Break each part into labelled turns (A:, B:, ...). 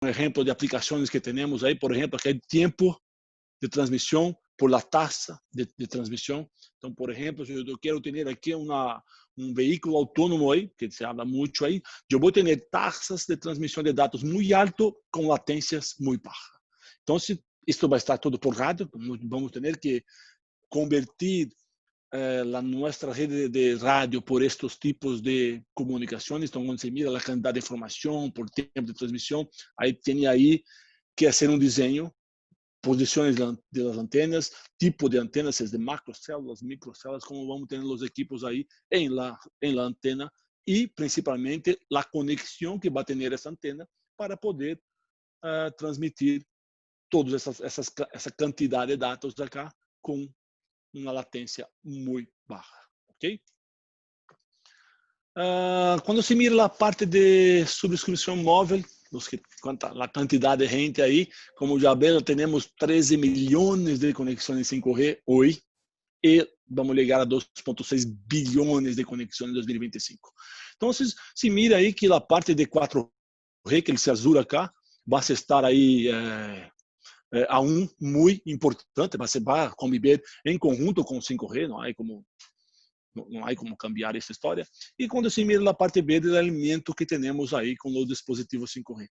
A: ejemplo de aplicaciones que tenemos ahí, por ejemplo, que hay tiempo de transmisión por la tasa de transmisión. Entonces, por ejemplo, si yo quiero tener aquí un vehículo autónomo ahí, que se habla mucho ahí, yo voy a tener tasas de transmisión de datos muy alto con latencias muy bajas. Entonces, esto va a estar todo por radio, vamos a tener que convertir nuestra red de radio por estos tipos de comunicaciones. Entonces, cuando se mira la cantidad de información por tiempo de transmisión, ahí tiene ahí que hacer un diseño, posiciones de las antenas, tipo de antenas, si es de macrocélulas, microcélulas, cómo vamos a tener los equipos ahí en la antena y principalmente la conexión que va a tener esa antena para poder transmitir toda esa cantidad de datos de acá con una latencia muy baja. ¿Okay? Cuando se mira la parte de suscripción móvil, la cantidad de gente ahí, como ya ven, tenemos 13 millones de conexiones 5G hoy y vamos a llegar a 2.6 billones de conexiones en 2025. Entonces, se mira ahí que la parte de 4G, que esse azul acá, va a estar ahí aún muy importante, va a conviver en conjunto con 5G, não há como cambiar essa história. E quando se mira na parte verde, o alimento que temos aí com os dispositivos 5G.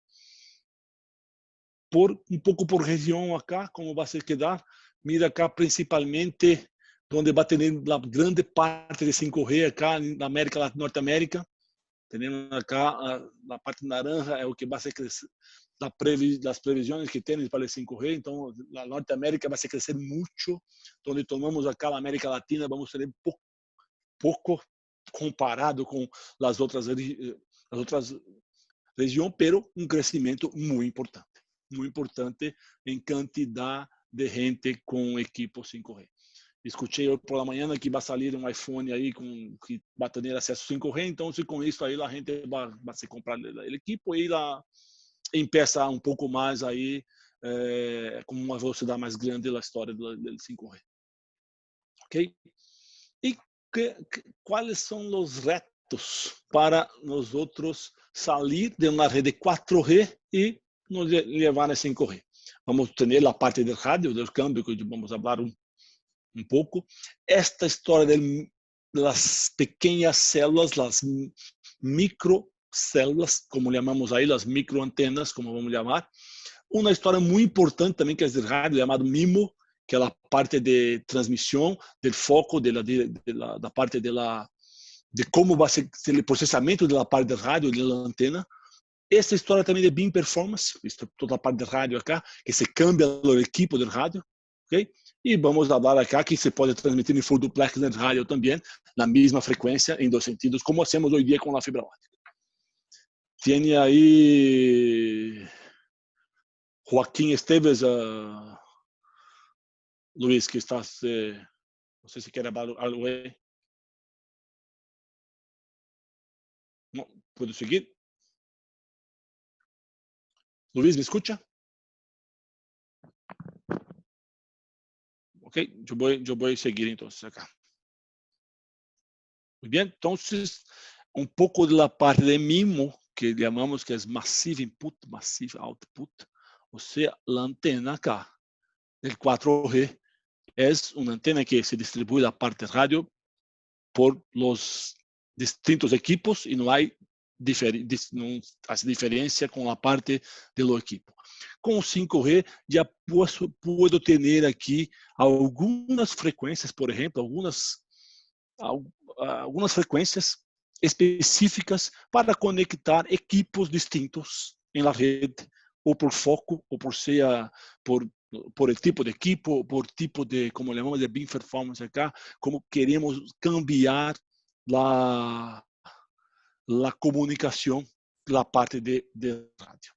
A: Pouco por região acá, como vai se quedar, mira acá principalmente onde vai ter a grande parte de 5G acá na América, Norte-América. Temos acá a parte naranja é o que vai ser crescer, das previsões que temos para o 5G. Então, a Norte-América vai se crescer muito. Onde tomamos acá a América Latina, vamos ter pouco comparado com as outras regiões, pero um crescimento muito importante em quantidade de gente com equipo 5G. Escutei hoje por la manhã que vai sair um iPhone aí que vai ter acesso 5G, então se com isso aí a gente vai se comprar o equipo e lá empieza um pouco mais aí com uma velocidade mais grande da história do 5G. Ok? E quais são os retos para nós outros sair de uma rede 4G e nos levar a 5G? Vamos ter a parte do rádio, do câmbio, que vamos falar um pouco. Esta história das pequenas células, as microcélulas, como chamamos aí, as microantenas, como vamos chamar. Uma história muito importante também, que é do rádio, chamado MIMO, que é a parte de transmissão, do foco, da parte de como vai ser o processamento da parte da rádio, da antena. Essa história também de beam performance, toda a parte de rádio acá, que se cambia o equipo de rádio, ok? E vamos falar acá que se pode transmitir em full duplex na rádio também, na mesma frequência, em dois sentidos, como hacemos hoje em dia com a fibra óptica. Tem aí Joaquim Esteves, Luiz, que está, não sei se quer falar algo aí. Não, pode seguir? Luiz, me escuta? Ok, eu vou seguir então acá. Muito bem, então, um pouco da parte de MIMO, que chamamos que é Massive Input, Massive Output, ou seja, a antena acá, del 4G, é uma antena que se distribui a parte de rádio por los distintos equipos e não há diferença com a parte do equipo. Com o 5G, já posso ter aqui algumas frequências, por exemplo, algumas frequências específicas para conectar equipos distintos em la rede, ou por foco, ou por por tipo de equipo, por tipo de, como chamamos de beam performance acá, como queremos cambiar la comunicação da parte de rádio.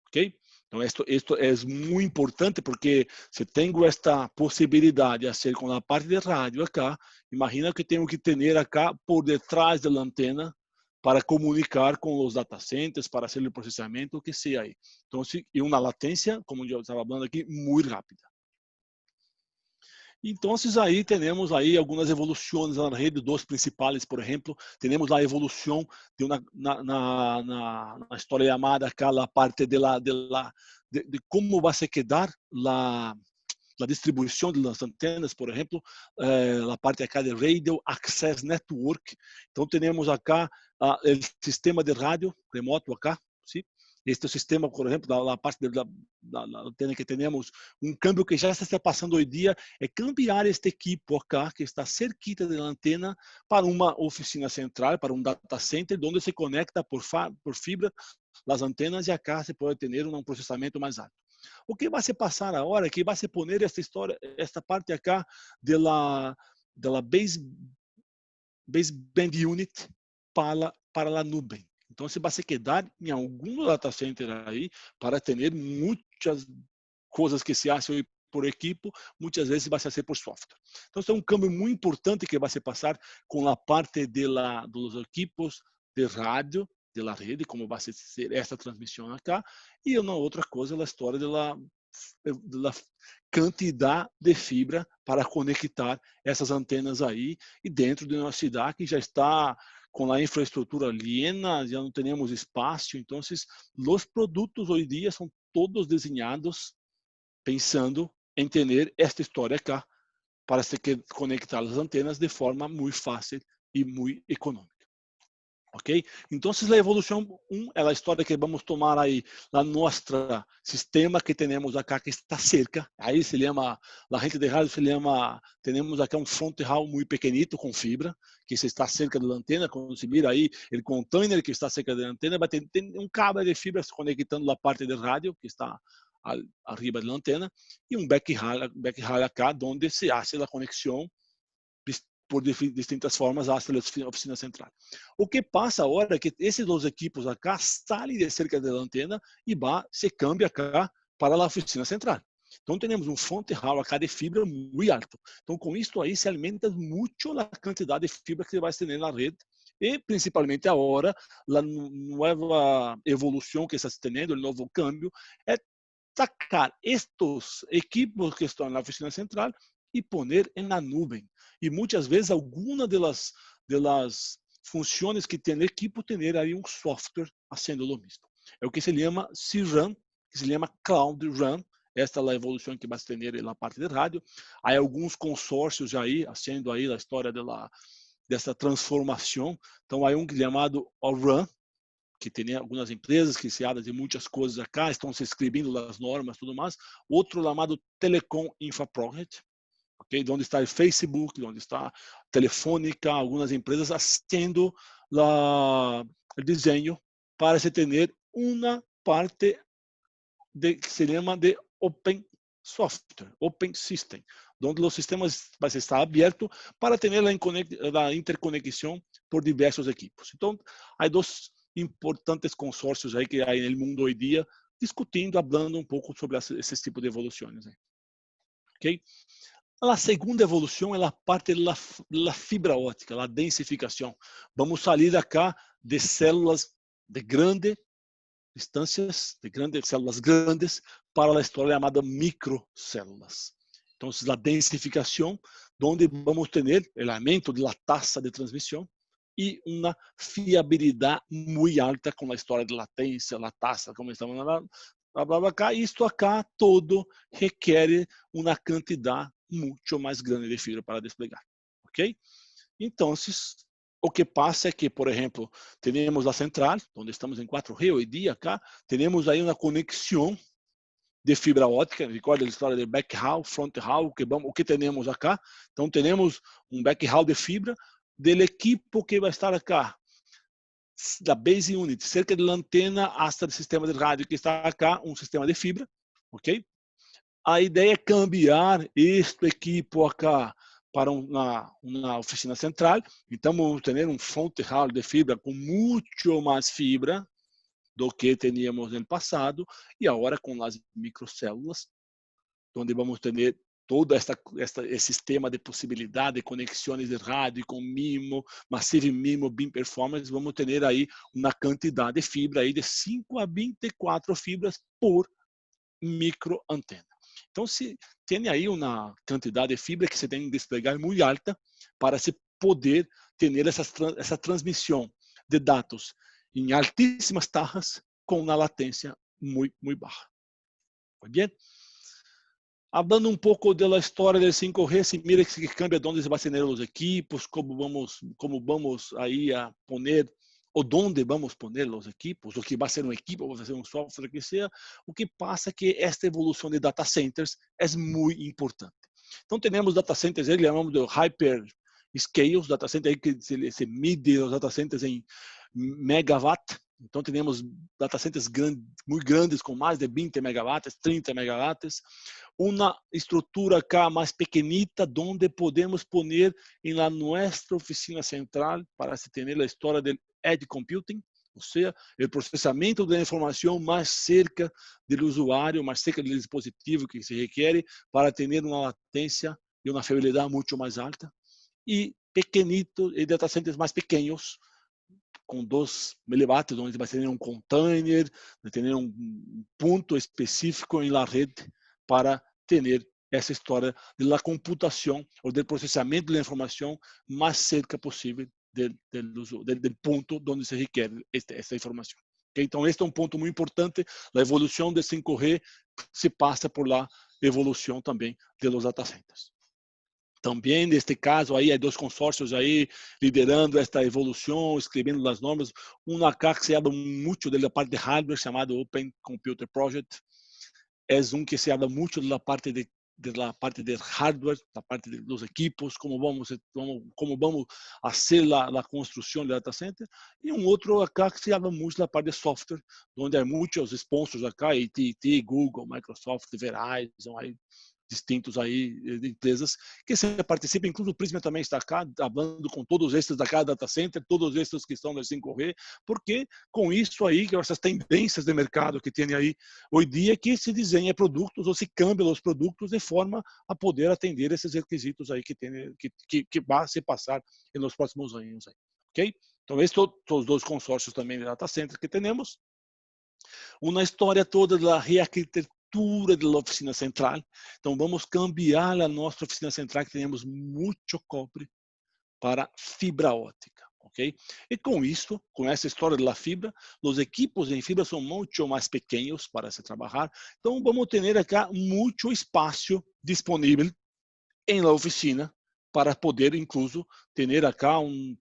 A: Ok? Então, isto é muito importante porque se tenho esta possibilidade de fazer com a parte de rádio acá, imagina que tenho que ter acá por detrás da antena para comunicar com os data centers, para fazer o processamento, o que seja aí. Então, e uma latência, como eu estava falando aqui, muito rápida. Então, aí temos aí algumas evoluções na rede dos principais, por exemplo, temos a evolução de uma na história chamada acá a parte de como vai se quedar a distribuição das antenas, por exemplo, a parte acá de Radio Access Network. Então, temos acá o sistema de rádio remoto acá, sim? Este sistema, por exemplo, da parte da antena que temos, um câmbio que já está passando hoje em dia é cambiar este equipo acá, que está cerquita da antena, para uma oficina central, para um data center, onde se conecta por fibra as antenas e acá se pode ter um processamento mais alto. O que vai se passar agora é que vai se poner esta parte acá de la baseband unit para a nuvem. Então, se vai se quedar em algum data center aí para ter muitas coisas que se fazem por equipo, muitas vezes vai ser por software. Então, é um câmbio muito importante que vai se passar com a parte dos equipos de rádio, de la rede, como vai ser essa transmissão acá, e uma outra coisa, a história da quantidade de fibra para conectar essas antenas aí, e dentro de uma cidade que já está com a infraestrutura llena, já não temos espaço. Então, os produtos hoje em dia são todos desenhados pensando em ter esta história cá para se conectar as antenas de forma muito fácil e muito econômica. Ok? Então, a evolução 1 é a história que vamos tomar aí, a nosso sistema que temos acá, que está cerca. Aí se chama, a gente de rádio se chama, temos aqui um front hall muito pequenito com fibra, que se está cerca da antena. Quando se mira aí, o container que está cerca da antena, vai ter um cabo de fibra se conectando a parte de rádio, que está arriba da antena, e um backhaul acá, onde se hace a conexão por distintas formas hasta a oficina central. O que passa agora é que esses dois equipos acá saem de cerca da antena e se cambia acá para a oficina central. Então, temos um front hall acá de fibra muito alto. Então, com isso aí, se alimenta muito a quantidade de fibra que você vai ter na rede, e principalmente agora, a nova evolução que está tendo, o novo câmbio, é sacar estes equipos que estão na oficina central e poner na nuvem. E muitas vezes, alguma das funções que tem o equipo, ter aí um software fazendo o mesmo. É o que se chama C-RAN, que se chama Cloud RAN. Esta é a evolução que vai se ter na parte de rádio. Há alguns consórcios aí, fazendo aí a história dessa transformação. Então, há um chamado RAN, que tem algumas empresas que se de muitas coisas acá, estão se escrevendo as normas, tudo mais. Outro chamado Telecom Infra Project, okay? Onde está o Facebook, onde está a Telefônica, algumas empresas fazendo o desenho para se ter uma parte que se chama de Open Software, Open System, onde os sistemas vai estar aberto para ter a interconexão por diversos equipos. Então, há dois importantes consórcios aí que há no mundo hoje em dia, discutindo, falando um pouco sobre esse tipo de evoluções. Ok? A segunda evolução é a parte da fibra óptica, a densificação. Vamos sair daqui de células de grande distâncias, de grandes células grandes, para a história chamada microcélulas. Então, a densificação, onde vamos ter o aumento da taxa de transmissão e uma fiabilidade muito alta com a história de latência, a taxa, como estamos falando acá. Isto acá todo requer uma quantidade muito mais grande de fibra para desplegar. Ok? Então, o que passa é que, por exemplo, temos a central, onde estamos em 4G hoje em dia, acá, temos aí uma conexão de fibra óptica. Recorda a história de backhaul, front haul, o que temos acá? Então, temos um backhaul de fibra do equipo que vai estar acá, da base unit, cerca da antena hasta o sistema de rádio que está acá, um sistema de fibra, ok? A ideia é cambiar este equipo acá para uma oficina central. Então, vamos ter um front hall de fibra com muito mais fibra do que teníamos no passado, e agora com as microcélulas, onde vamos ter todo esse sistema de possibilidade de conexões de rádio com MIMO, Massive MIMO, Beam Performance. Vamos ter aí uma quantidade de fibra aí de 5 a 24 fibras por microantena. Então, se tem aí uma quantidade de fibra que se tem que desplegar muito alta para se poder ter essa transmissão de dados em altíssimas taxas com uma latência muito, muito baixa. Muito bem? Hablando um pouco da história del 5G, se mira que cambia onde se vai tener os equipos, como vamos aí a poner, ou onde vamos poner os equipos, o que vai ser um equipo, vai ser um software, que seja. O que passa é que esta evolução de data centers é muito importante. Então, temos data centers, ele chamamos de hyper scales, data center que se mide os data centers em megawatt. Então, temos data centers muito grandes, com mais de 20 megawatts, 30 megawatts. Uma estrutura acá mais pequenita, onde podemos poner em la nossa oficina central para se ter a história do edge computing, ou seja, o processamento da informação mais cerca do usuário, mais cerca do dispositivo que se requer para ter uma latência e uma fiabilidade muito mais alta. E pequenitos, e data centers mais pequenos, com 2 megawatts, onde vai ter um container, vai ter um ponto específico em la rede para ter essa história da computação ou do processamento da informação mais cerca possível do ponto onde se requer essa informação. Então, este é um ponto muito importante. A evolução de 5G se passa por la evolução também dos data centers. Também, neste caso, aí, há 2 consórcios aí liderando esta evolução, escrevendo as normas. Um acá que se habla muito da parte de hardware, chamado Open Computer Project. É um que se habla muito da parte de hardware, da parte dos equipos, como vamos fazer a construção do data center. E um outro acá que se habla muito da parte de software, onde há muitos sponsors acá, AT&T, Google, Microsoft, Verizon, aí, distintos aí de empresas que se participam, inclusive o Prisma também está cá, falando com todos esses da cada data center, todos esses que estão no 5G, porque com isso aí, que essas tendências de mercado que tem aí hoje dia, que se desenha produtos ou se cambia os produtos de forma a poder atender esses requisitos aí que vai se passar nos próximos anos aí, ok? Então esses são os 2 consórcios também de data center que temos. Uma história toda da rearquitetura da oficina central. Então, vamos cambiar a nossa oficina central, que temos muito cobre, para fibra óptica, ok? E com isso, com essa história da fibra, os equipos em fibra são muito mais pequenos para se trabalhar. Então, vamos ter aqui muito espaço disponível em la oficina para poder, incluso, ter acá um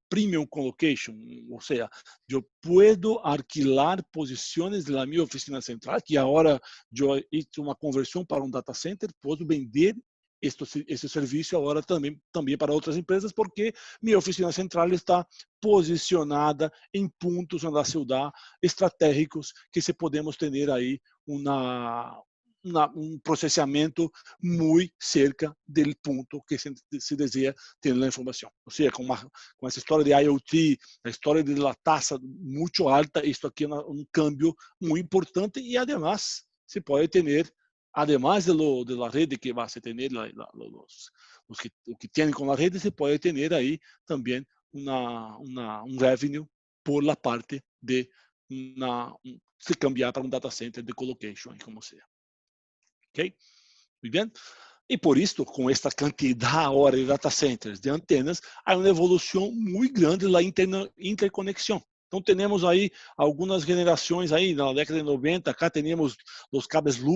A: premium colocation, ou seja, eu posso alquilar posições da minha oficina central, que agora eu hice uma conversão para um data center, posso vender esse serviço agora também para outras empresas, porque minha oficina central está posicionada em pontos na cidade estratégicos que se podemos ter aí um processamento muito cerca do ponto que se deseja ter a informação. Ou seja, com essa história de IoT, a história da taxa muito alta, isso aqui é um câmbio muito importante e, además, se pode ter, además da rede que vai se ter, o que tem com a rede, se pode ter aí também um revenue por la parte de se cambiar para um data center de colocation, como seja. Ok? Muito bem? E por isso, com esta quantidade agora de data centers, de antenas, há uma evolução muito grande da interconexão. Então, temos aí algumas gerações aí, na década de 90, cá temos os cabos